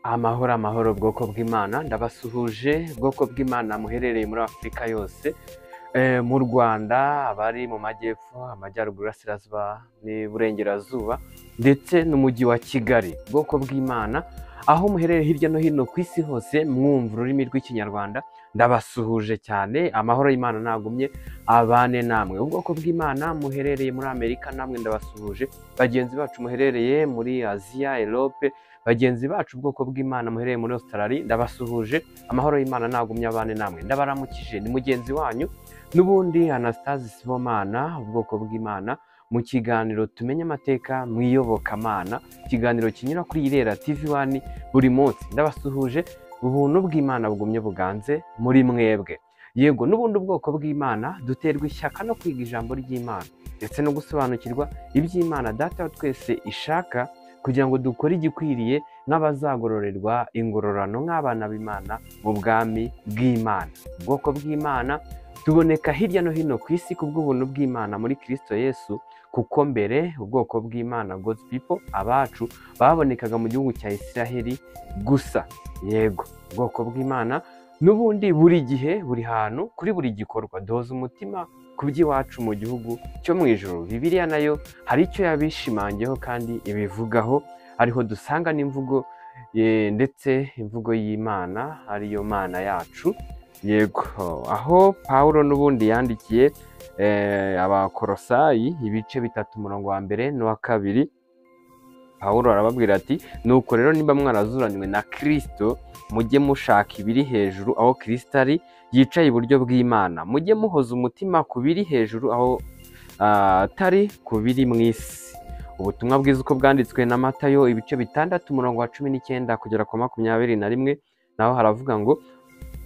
Amahoro amahoro bwoko bw'Imana, ndabasuhuje bwoko bw'Imana muherereye muri Afurika yose, mu Rwanda, abari mu majyepfo, amajyaruguru, iburasirazuba n'iburengerazuba ndetse n'umujyi wa Kigali. Bwoko bw'Imana aho muherereye hirya no hino ku isi hose mwumva ururimi rw'ikinyarwanda, ndabasuhuje cyane. Amahoro y'Imana nagumye abane namwe. Ubwoko bw'Imana muherereye muri Amerika namwe ndabasuhuje, bagenzi bacu muherereye muri Aziya, Europe, bagenzi bacu ubwoko bw'Imana muherereye muri Australia, ndabasuhuje. Amahoro y'Imana nagumye abane namwe, ndabaramukije. Ni mugenzi wanyu n'ubundi Anastase Sibomana, ubwoko bw'Imana, mu kiganiro tumenye amateka mu iyobokamana, ikiganiro kinyura kuri Irera TV1 buri munsi. Ndabasuhuje, ubuntu bw'Imana bugumye buganze muri mwebwe. Yego, n'ubundi ubwoko bw'Imana duterwa ishyaka no kwiga ijambo ry'Imana ndetse no gusobanukirwa iby'Imana Data wa twese ishaka, kugira ngo dukore igikwiriye nk'abazagororerwa ingororano nk'abana b'Imana mu bwami bw'Imana. Ubwoko bw'Imana tuboneka hirya no hino ku isi ku bw'ubuntu bw'Imana muri Kristo Yesu, kuko mbere ubwoko bw'Imana God's people, abacu babonekaga mu gihugu cya Isiraheli gusa. Yego, ubwoko bw'Imana n'ubundi buri gihe, buri hantu, kuri buri gikorwa duhoza umutima ku by'iwacu mu gihugu cyo mu ijuru. Bibiliya nayo hari icyo yabishimangiyeho kandi ibivugaho, ariho dusanga n'imvugo ndetse imvugo y'Imana ariyo Mana yacu. Yego, aho Pawulo n'ubundi yandikiye Abakolosayi ibice 3 umurongo wa mbere n'uwa kabiri, Pawulo arababwira ati: nuko rero niba mwarazuranywe na Kristo, mujye mushaka ibiri hejuru aho Kristo ari yicaye iburyo bw'Imana. Mujye muhoza umutima ku biri hejuru aho atari ku biri mu isi. Ubutumwa bwiza uko bwanditswe na Matayo ibice 6 umurongo wa 19 kugera ku 21, naho haravuga ngo: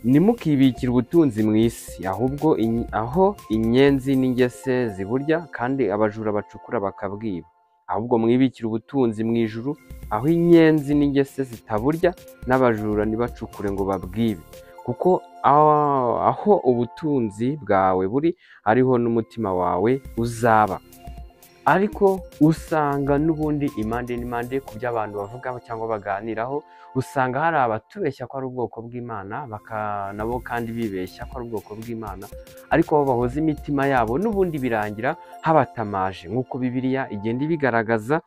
nimukibikira ubutunzi mu isi, ahubwo aho inyenzi n'ingese ziburya kandi abajura bacukura bakabwiba. Ahubwo mwibikira ubutunzi mu ijuru, aho inyenzi n'ingese zitaburya n'abajura ntibacukure ngo babwibe. Kuko aho ubutunzi bwawe buri, ariho n'umutima wawe uzaba. Ariko usanga n'ubundi impande n'impande ku byo abantu bavugaho cyangwa baganiraho, usanga hari abatubeshya ko ari ubwoko bw'Imana, nabo kandi bibeshya ko ari ubwoko bw'Imana, ariko aho bahoza imitima yabo n'ubundi birangira habatamaje, nk'uko Bibiliya igenda ibigaragaza.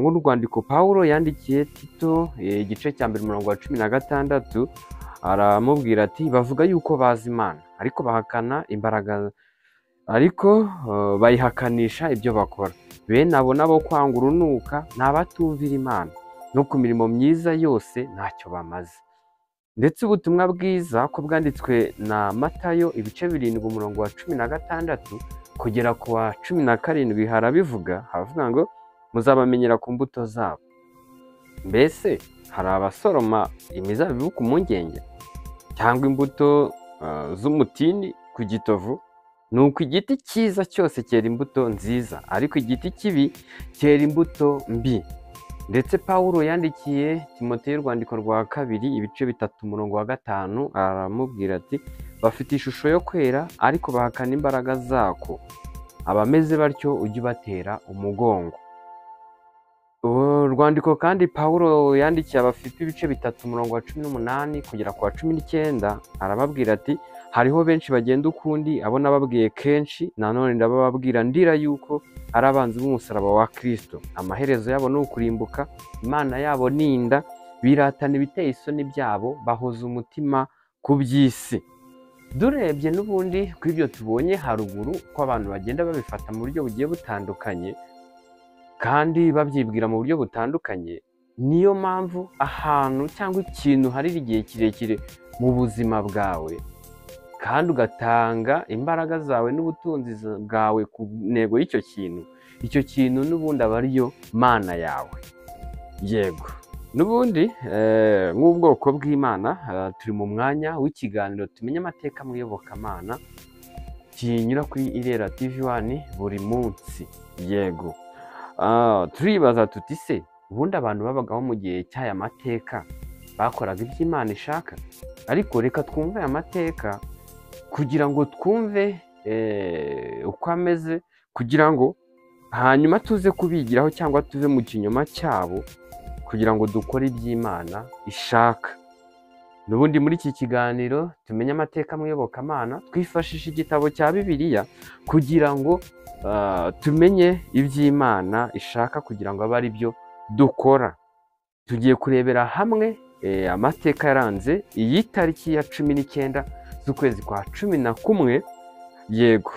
Nk'urwandiko Pawulo yandikiye Tito igice cya 1 umurongo wa 16, aramubwira ati: bavuga yuko bazi Imana, ariko bahakana imbaraga, ariko bayihakanisha ibyo bakora. Bene abo nabo kwanga urunuka, ni abatumvira Imana, no ku mirimo myiza yose ntacyo bamaze. Ndetse ubutumwa bwiza ko bwanditswe na Matayo ibice 7 umurongo wa 16 kugera ku wa 17 harabivuga, haravuga ngo: muzabamenyera ku mbuto zabo. Mbese hari abasoroma imizabibu ku mpungenge, cyangwa imbuto z'umutini ku gitovu? Nuko igiti cyiza cyose cyera imbuto nziza, ariko igiti kibi cyera imbuto mbi. Ndetse Pawulo yandikiye Timoteyo urwandiko rwa 2 ibice 3 umurongo wa 5, aramubwira ati: bafite ishusho yo kwera, ariko bahakana imbaraga zako. Abameze batyo ujye ubatera umugongo. Urwandiko kandi Pawulo yandikiye Abafilipi ibice 3 umurongo wa 18 kugera ku wa 19, arababwira ati: hariho benshi bagenda ukundi, abo nababwiye kenshi, nanone ndababwira ndira yuko ari abanzi b'umusaraba wa Kristo. Amaherezo yabo ni ukurimbuka, Imana yabo ni inda, biratana ibiteye isoni byabo, bahoza umutima ku by'isi. Durebye n'ubundi kuri ibyo tubonye haruguru, ko abantu bagenda babifata mu buryo bugiye butandukanye kandi babyibwira mu buryo butandukanye, niyo mpamvu ahantu cyangwa ikintu harira igihe kirekire mu buzima bwawe, kandi ugatanga imbaraga zawe n'ubutunzi bwawe ku ntego y'icyo kintu, icyo kintu n'ubundi aba ariyo Mana yawe. Yego, n'ubundi nk'ubwoko bw'Imana turi mu mwanya w'ikiganiro tumenye amateka mu iyobokamana, kinyura kuri Irera TV1 buri munsi. Yego, turibaza tuti se ubundi abantu babagaho mu gihe cy'aya mateka bakoraga ibyo Imana ishaka? Ariko reka twumve aya mateka kugira ngo twumve uko ameze, kugira ngo hanyuma tuze kubigiraho cyangwa tuve mu kinyoma cyabo, kugira ngo dukore iby'Imana ishaka. N'ubundi muri iki kiganiro tumenye amateka mu iyobokamana twifashisha igitabo cya Bibiliya kugira ngo tumenye iby'Imana ishaka kugira ngo abe ari byo dukora. Tugiye kurebera hamwe amateka yaranze iyi tariki ya 19 z'ukwezi kwa 11. Yego,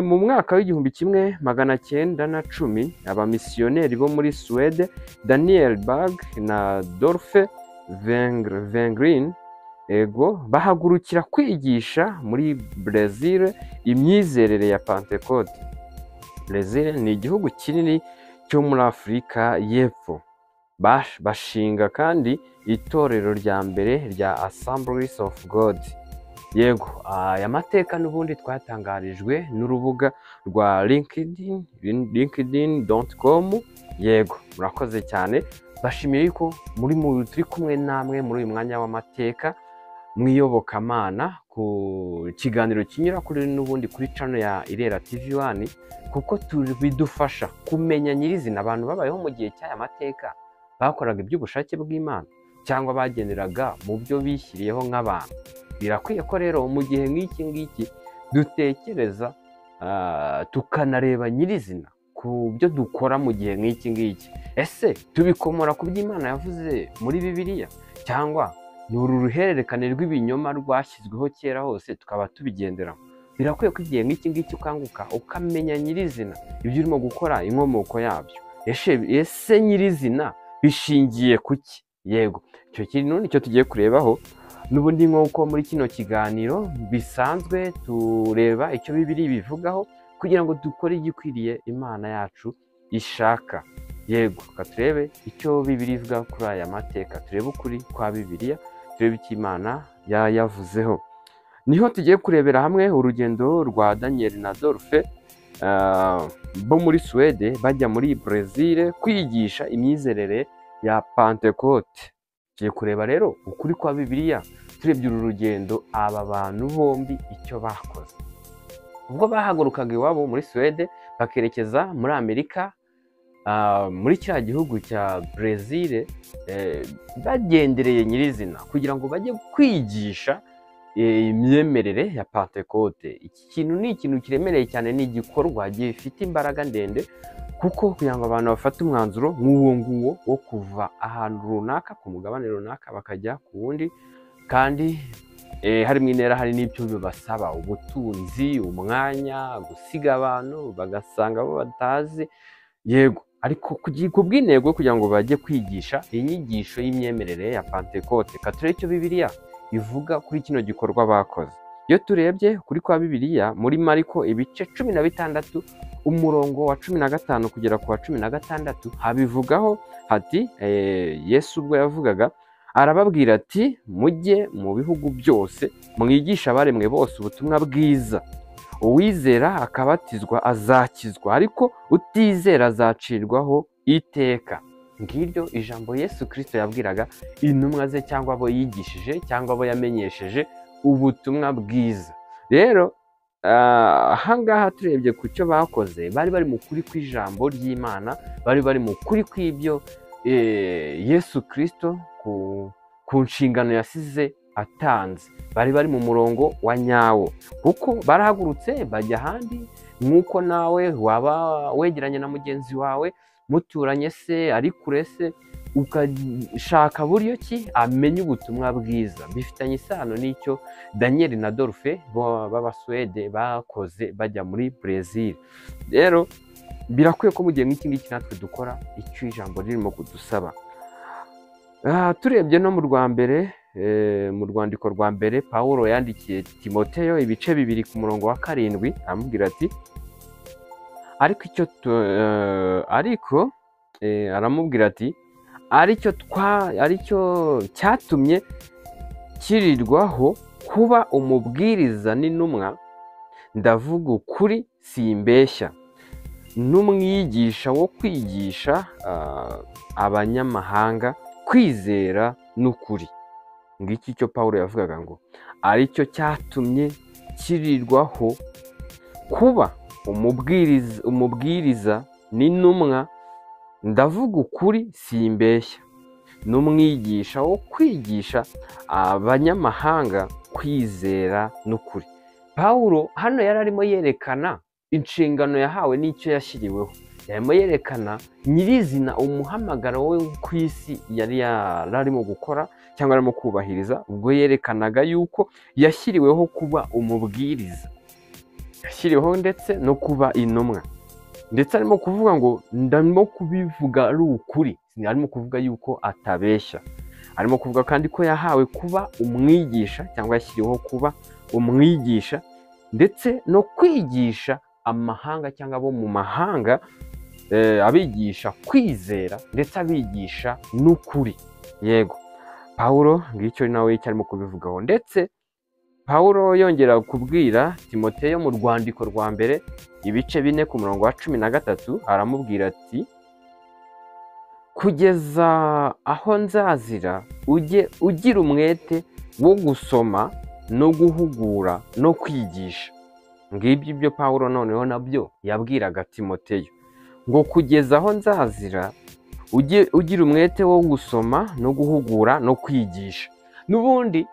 mu mwaka w'1910 abamisiyoneri bo muri Suwede Daniel Berg na Dolphe Wengrin bahagurukira kwigisha muri Brazil imyizerere ya Pentecote. Brazil ni igihugu kinini cyo muri Afurika y'Epfo. Bashinga kandi itorero rya mbere rya Assemblies of God. Yego, aya mateka n'ubundi twatangarijwe n'urubuga rwa linkedin.com. Yego, murakoze cyane. Bashimiye ko turi kumwe namwe muri uyu mwanya w'amateka mu iyobokamana ku kiganiro kinyura kuri n'ubundi kuri channel ya Irera TV1, kuko bidufasha kumenya nyirizina abantu babayeho mu gihe cy'aya mateka bakoraga iby'ubushake bw'Imana cyangwa bagenderaga mu byo bishyiriyeho nk'abantu. Birakwiye ko rero mu gihe nk'iki ngiki dutekereza tukanareba nyirizina ku byo dukora mu gihe nk'iki ngiki. Ese tubikomora ku by'Imana yavuze muri Bibiliya, cyangwa ni uru ruhererekane rw'ibinyoma rwashyizweho kera hose tukaba tubigenderamo? Birakwiye ko igihe nk'iki ngiki ukanguka ukamenya nyirizina ibyo urimo gukora, inkomoko yabyo. Ese nyirizina bishingiye kuki? Yego, icyo kintu nicyo tugiye kurebaho. N'ubundi nk'uko muri kino kiganiro bisanzwe tureba icyo Bibiliya bivugaho kugira ngo dukore igikwiriye Imana yacu ishaka. Yego, turebe icyo Bibiliya ivuga kuri aya mateka, turebe ukuri kwa Bibiliya, turebe icyo Imana yavuzeho. Niho tugiye kurebera hamwe urugendo rwa Daniel na Dolphe bo muri Suwede bajya muri Brazil kwigisha imyizerere ya Pentecote. Tugiye kureba rero ukuri kwa Bibiliya, turebye uru rugendo aba bantu bombi icyo bakoze. Ubwo bahagurukaga iwabo muri Suwede bakerekeza muri Amerika, muri kiriya gihugu cya Brazil, bagendereye nyirizina kugira ngo bajye kwigisha imyemerere ya Pentecote. Iki kintu ni ikintu kiremereye cyane, ni igikorwa gifite imbaraga ndende, kuko kugira ngo abantu bafate umwanzuro nk'uwo nguwo wo kuva ahantu runaka ku mugabane runaka bakajya ku wundi, kandi harimo intera, hari n'ibyo bibasaba: ubutunzi, umwanya, gusiga abantu bagasanga abo batazi. Yego, ariko ku bw'intego kugira ngo bajye kwigisha inyigisho y'imyemerere ya Pentecote. Turebe icyo Bibiliya ivuga kuri kino gikorwa bakoze. Iyo turebye kuri kwa Bibiliya muri Mariko ibice 16 umurongo wa 15 kugera ku wa 16 habivugaho hati, Yesu ubwo yavugaga arababwira ati, mujye mu bihugu byose mwigisha abaremwe bose ubutumwa bwiza. Uwizera akabatizwa azakizwa, ariko utizera azacirwaho iteka. Ngiryo ijambo Yesu Kristo yabwiraga intumwa ze, cyangwa abo yigishije, cyangwa abo yamenyesheje ubutumwa bwiza. Rero ahangaha turebye ku cyo bakoze, bari mu kuri kw'ijambo ry'Imana, bari mu kuri kw'ibyo Yesu Kristo ku nshingano yasize atanze. Bari mu murongo wa nyawo, kuko barahagurutse bajya ahandi. Nk'uko nawe waba wegeranye na mugenzi wawe, muturanye se, ari kure se, ukashaka buryo ki amenye ubutumwa bwiza. Bifitanye isano n'icyo Daniel na Dolphe b'Abasuwede bakoze bajya muri Brazil. Rero birakwiye ko mu gihe nk'iki ngiki natwe dukora icyo ijambo ririmo kudusaba. Turebye no mu mu rwandiko rwa mbere Pawulo yandikiye Timoteyo ibice 2 ku murongo wa 7, amubwira ati, aramubwira ati, aricyo cyatumye kirirwaho kuba umubwiriza n'intumwa, ndavuga ukuri simbeshya, n'umwigisha wo kwigisha abanyamahanga kwizera n'ukuri. Ngiki cyo Pawulo yavugaga ngo aricyo cyatumye kirirwaho kuba umubwiriza n'intumwa, ndavuga ukuri simbeshya, n'umwigisha wo kwigisha abanyamahanga kwizera n'ukuri. Pawulo hano yari arimo yerekana inshingano yahawe n'icyo yashyiriweho, yarimo yerekana nyirizina umuhamagaro we ku isi yari arimo gukora cyangwa arimo kubahiriza, ubwo yerekanaga yuko yashyiriweho kuba umubwiriza, yashyiriweho ndetse no kuba intumwa, ndetse arimo kuvuga ngo ndarimo kubivuga ari ukuri, arimo kuvuga yuko atabeshya, arimo kuvuga kandi ko yahawe kuba umwigisha cyangwa yashyiriweho kuba umwigisha ndetse no kwigisha amahanga cyangwa abo mu mahanga, abigisha kwizera ndetse abigisha n'ukuri. Yego, Pawulo ngicyo nawe cyarimo kubivugaho. Ndetse Pawulo yongera kubwira Timoteyo mu rwandiko rwa mbere ibice 4 ku murongo wa 13, aramubwira ati kugeza aho nzazira ujye ugira umwete wo gusoma no guhugura no kwigisha. Ngibyo ibyo Pawulo noneho nabyo yabwiraga Timoteyo, ngo kugeza aho nzazira ujye ugira umwete wo gusoma no guhugura no kwigisha. N'ubundi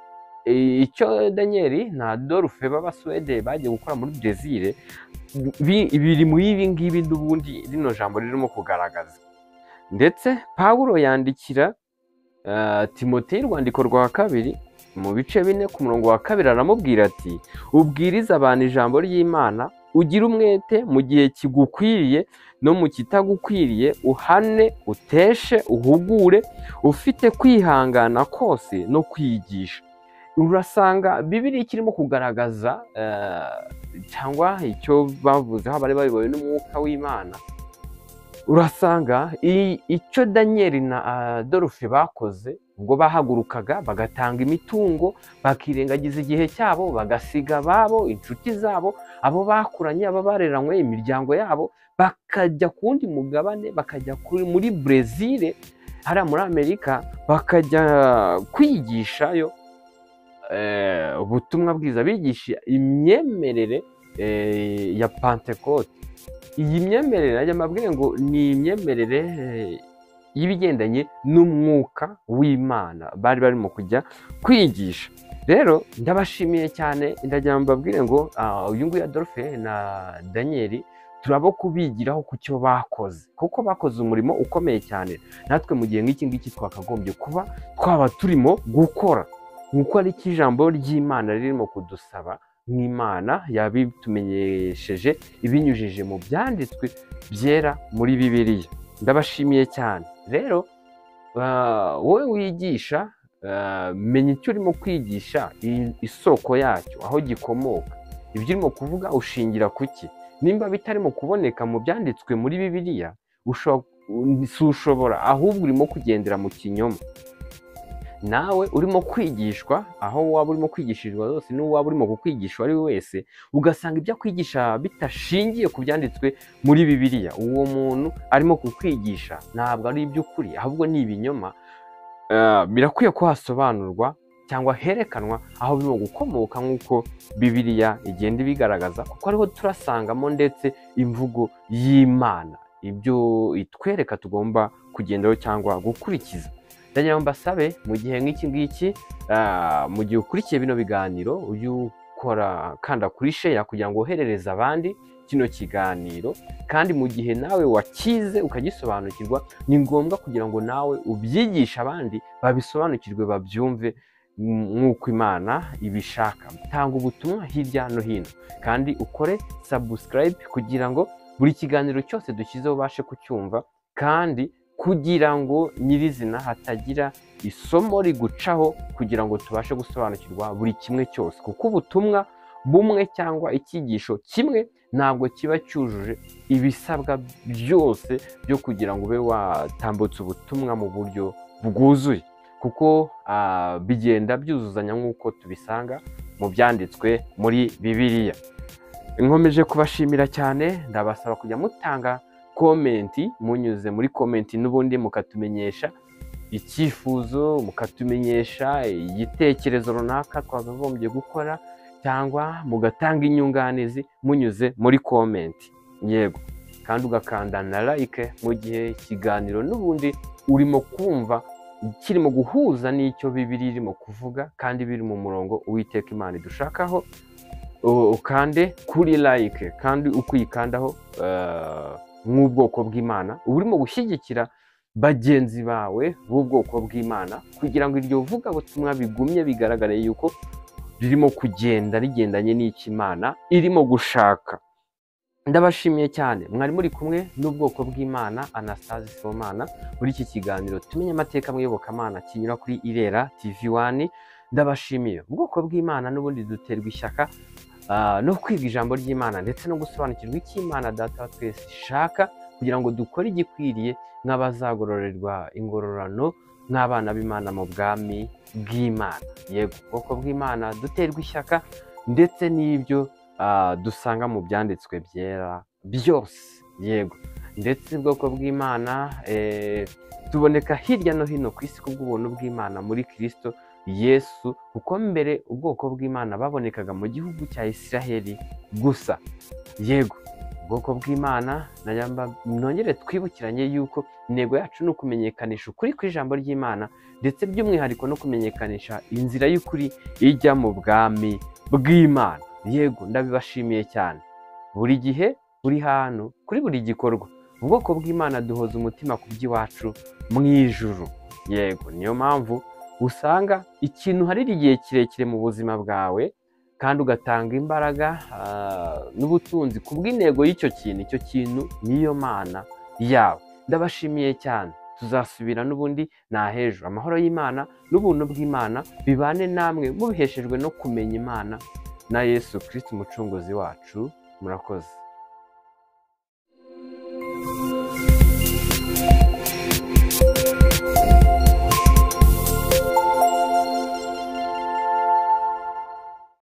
icyo Daniel na Adolphe b'Abaswede bagiye gukora muri Brezil biri mu ibi ngibi n'ubundi rino jambo ririmo kugaragaza. Ndetse Pawulo yandikira Timoteyo urwandiko rwa kabiri mu bice 4 ku murongo wa 2, aramubwira ati ubwiriza abantu ijambo ry'Imana, ugira umwete mu gihe kigukwiriye no mu kitagukwiriye, uhane, uteshe, uhugure, ufite kwihangana kose no kwigisha. Urasanga Bibiliya kirimo kugaragaza cyangwa icyo bavuzeho abari bayobowe n'umwuka w'Imana. Urasanga icyo Daniel na Adolphe bakoze ubwo bahagurukaga bagatanga imitungo, bakirengagiza igihe cyabo, bagasiga ababo, inshuti zabo, abo bakuranye, abo bareranywe, imiryango yabo, bakajya ku wundi mugabane, bakajya muri Brezil, hariya muri Amerika, bakajya kwigishayo ubutumwa bwiza, bigisha imyemerere ya Pentecote. Iyi myemerere najya mbabwira ngo ni imyemerere y'ibigendanye n'umwuka w'Imana bari barimo kujya kwigisha. Rero ndabashimiye cyane, ndagira mbabwire ngo uyu nguyu Adolphe na Daniel turabo kubigiraho ku cyo bakoze, kuko bakoze umurimo ukomeye cyane. Natwe mu gihe nk'iki ngiki twakagombye kuba twaba turimo gukora nk'uko ari ijambo ry'Imana ririmo kudusaba, nk'Imana yabitumenyesheje ibinyujije mu byanditswe byera muri Bibiliya. Ndabashimiye cyane. Rero wowe wigisha, menya icyo urimo kwigisha, isoko yacyo, aho gikomoka, ibyo urimo kuvuga ushingira kuki. Nimba bitarimo kuboneka mu byanditswe muri Bibiliya, ushobora ahubwo urimo kugendera mu kinyoma. Nawe urimo kwigishwa, aho waba urimo kwigishirizwa zose, n'uwaba urimo kukwigishwa ari we wese, ugasanga ibyo kwigisha bitashingiye ku byanditswe muri Bibiliya, uwo muntu arimo kukwigisha ntabwo ari iby'ukuri, ahubwo ni ibinyoma. Birakwiye ko hasobanurwa cyangwa herekanwa aho birimo gukomoka, nk'uko Bibiliya igenda ibigaragaza, kuko ariho turasangamo ndetse imvugo y'Imana, ibyo itwereka tugomba kugenderaho cyangwa gukurikiza. Ndagira ngo mbasabe mu gihe nk'iki ngiki, mu gihe ukurikiye bino biganiro, ujye ukora kanda kuri share kugira ngo woherereze abandi kino kiganiro, kandi mu gihe nawe wakize ukagisobanukirwa, ni ngombwa kugira ngo nawe ubyigishe abandi babisobanukirwe, babyumve nk'uko Imana ibishaka. Tanga ubutumwa hirya no hino, kandi ukore subscribe kugira ngo buri kiganiro cyose dushyizeho ubashe kucyumva, kandi kugira ngo nyirizina hatagira isomo rigucaho, kugira ngo tubashe gusobanukirwa buri kimwe cyose, kuko ubutumwa bumwe cyangwa icyigisho kimwe ntabwo kiba cyujuje ibisabwa byose byo kugira ngo ube watambutsa ubutumwa mu buryo bwuzuye, kuko bigenda byuzuzanya nk'uko tubisanga mu byanditswe muri Bibiliya. Nkomeje kubashimira cyane, ndabasaba kujya mutanga komenti, munyuze muri komenti n'ubundi mukatumenyesha icyifuzo, mukatumenyesha igitekerezo runaka twakagombye gukora, cyangwa mugatanga inyunganizi munyuze muri komenti. Yego, kandi ugakanda na like mu gihe ikiganiro n'ubundi urimo kumva kirimo guhuza n'icyo Bibiliya irimo kuvuga kandi biri mu murongo Uwiteka Imana idushakaho. Ukande kuri like kandi ukuyikandaho nk'ubwoko bw'Imana uba urimo gushyigikira bagenzi bawe b'ubwoko bw'Imana kugira ngo iryo vugabutumwa bigumye bigaragare yuko ririmo kugenda rigendanye n'icyo Imana irimo gushaka. Ndabashimiye cyane, mwari muri kumwe n'ubwoko bw'Imana Anastase Sibomana muri iki kiganiro tumenye amateka mu iyobokamana kinyura kuri Irera TV1. Ndabashimiye, ubwoko bw'Imana n'ubundi duterwa ishyaka no kwiga ijambo ry'Imana ndetse no gusobanukirwa icyo Imana Data wa twese ishaka kugira ngo dukore igikwiriye nk'abazagororerwa ingororano nk'abana b'Imana mu bwami bw'Imana. Yego, ubwoko bw'Imana duterwa ishyaka ndetse n'ibyo dusanga mu byanditswe byera byose. Yego, ndetse ubwoko bw'Imana tuboneka hirya no hino ku isi kubw'ubuntu bw'Imana muri Kristo Yesu, kuko mbere ubwoko bw'Imana babonekaga mu gihugu cya Isiraheli gusa. Yego, ubwoko bw'Imana nongere twibukiranye yuko intego yacu ni ukumenyekanisha ukuri kw'ijambo ry'Imana ndetse by'umwihariko no kumenyekanisha inzira y'ukuri ijya mu bwami bw'Imana. Yego, ndabibashimiye cyane. Buri gihe, buri hantu, kuri buri gikorwa ubwoko bw'Imana duhoza umutima ku by'iwacu mu ijuru. Yego, niyo mpamvu usanga ikintu harira igihe kirekire mu buzima bwawe kandi ugatanga imbaraga n'ubutunzi ku bw'intego y'icyo kintu. Icyo kintu niyo Mana yawe. Ndabashimiye cyane, tuzasubira n'ubundi n'ahejo. Amahoro y'Imana n'ubuntu bw'Imana bibane namwe mubiheshejwe no kumenya Imana na Yesu Kristo umucunguzi wacu. Murakoze.